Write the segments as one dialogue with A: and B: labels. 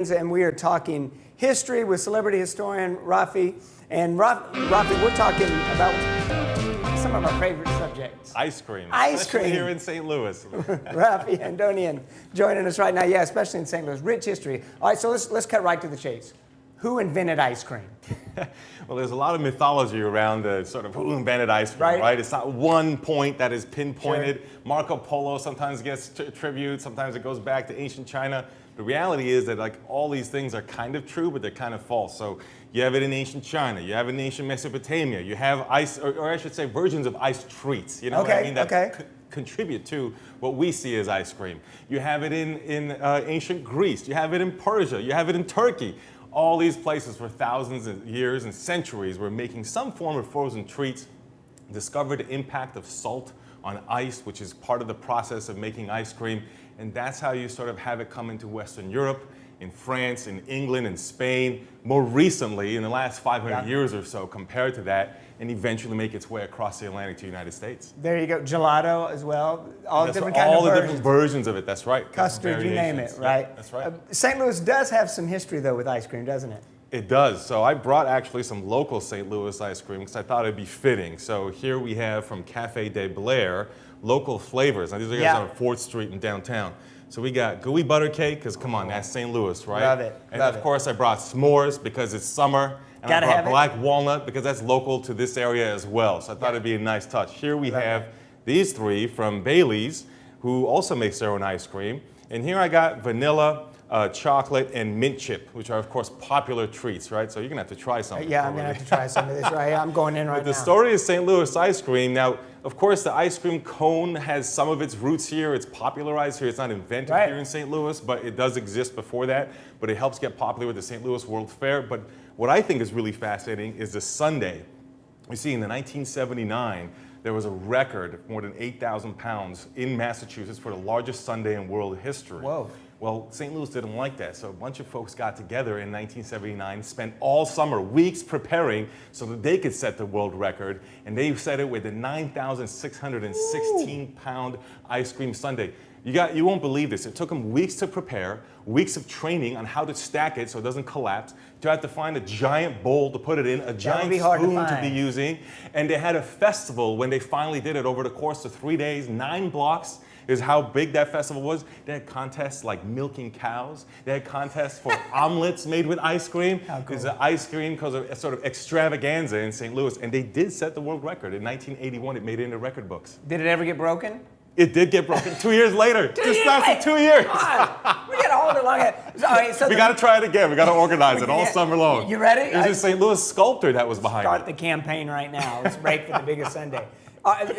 A: And we are talking history with celebrity historian Raffi. And Raffi, we're talking about some of our favorite subjects.
B: Ice cream.
A: Ice
B: especially
A: cream.
B: here in St. Louis.
A: Raffi Andonian joining us right now. Yeah, especially in St. Louis. Rich history. All right, so let's cut right to the chase. Who invented ice cream?
B: Well, there's a lot of mythology around the sort of who invented ice cream, right? It's not one point that is pinpointed. Sure. Marco Polo sometimes gets tribute, sometimes it goes back to ancient China. The reality is that like all these things are kind of true, but they're kind of false. So you have it in ancient China, you have it in ancient Mesopotamia, you have ice, or I should say versions of ice treats, you know what I mean? That contribute to what we see as ice cream. You have it in ancient Greece, you have it in Persia, you have it in Turkey. All these places for thousands of years and centuries were making some form of frozen treats, discovered the impact of salt on ice, which is part of the process of making ice cream. And that's how you sort of have it come into Western Europe, in France, in England, in Spain, more recently, in the last 500 years or so, compared to that, and eventually make its way across the Atlantic to the United States.
A: There you go. Gelato as well. All the different
B: different versions of it, that's right.
A: Custard, you name it, right?
B: Yeah, that's right.
A: St. Louis does have some history, though, with ice cream, doesn't it?
B: It does. So I brought actually some local St. Louis ice cream because I thought it'd be fitting. So here we have from Cafe de Blair, local flavors. Now these are guys on 4th Street in downtown. So we got gooey butter cake, because come on, that's St. Louis, right?
A: Love it.
B: And of course I brought s'mores because it's summer. And I brought black walnut because that's local to this area as well. So I thought it'd be a nice touch. Here we have these three from Bailey's, who also makes their own ice cream. And here I got vanilla, chocolate, and mint chip, which are of course popular treats, right? So you're gonna have to try something.
A: Yeah, I'm gonna have to try some of this, right? I'm going in right now.
B: But the story of St. Louis ice cream, now, of course, the ice cream cone has some of its roots here. It's popularized here. It's not invented here in St. Louis, but it does exist before that. But it helps get popular with the St. Louis World Fair. But what I think is really fascinating is the sundae. You see, in the 1979, there was a record of more than 8,000 pounds in Massachusetts for the largest sundae in world history.
A: Whoa.
B: Well, St. Louis didn't like that, so a bunch of folks got together in 1979, spent all summer, weeks preparing so that they could set the world record, and they set it with a 9,616-pound ice cream sundae. You won't believe this. It took them weeks to prepare, weeks of training on how to stack it so it doesn't collapse. You have to find a giant bowl to put it in, a giant spoon to be using, and they had a festival when they finally did it over the course of 3 days, 9 blocks. Is how big that festival was. They had contests like milking cows. They had contests for omelets made with ice cream. How cool. There's an ice cream because of a sort of extravaganza in St. Louis, and they did set the world record. In 1981, it made it into record books.
A: Did it ever get broken?
B: It did get broken 2 years later. Just lasted 2 years.
A: Come on. We got to hold it long.
B: We got to try it again. We got to organize it all summer long.
A: You ready?
B: It was a St. Louis sculptor that was behind it.
A: Start the campaign right now. Let's break for the biggest Sunday.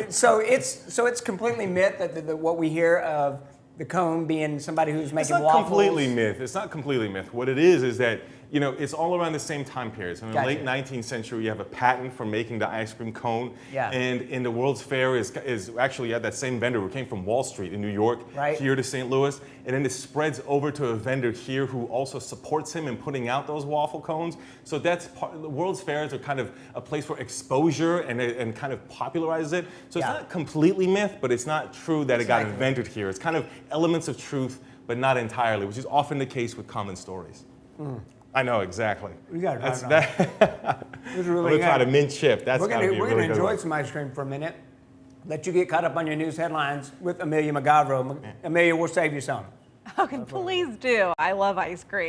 A: So it's completely myth that what we hear of the cone being somebody who's making waffles.
B: It's not completely myth. It's not completely myth. What it is that, you know, it's all around the same time period. So in the late 19th century, you have a patent for making the ice cream cone. Yeah. And in the World's Fair is actually you have that same vendor who came from Wall Street in New York here to St. Louis. And then it spreads over to a vendor here who also supports him in putting out those waffle cones. So that's the World's Fairs are kind of a place for exposure and kind of popularizes it. So it's not completely myth, but it's not true that it got invented here. It's kind of elements of truth, but not entirely, which is often the case with common stories. I know, exactly.
A: We got it.
B: We're going to try to mint chip. That's got to be really good.
A: We're going to enjoy some ice cream for a minute. Let you get caught up on your news headlines with Amelia Magavro. Amelia, we'll save you some.
C: Okay, please do. I love ice cream.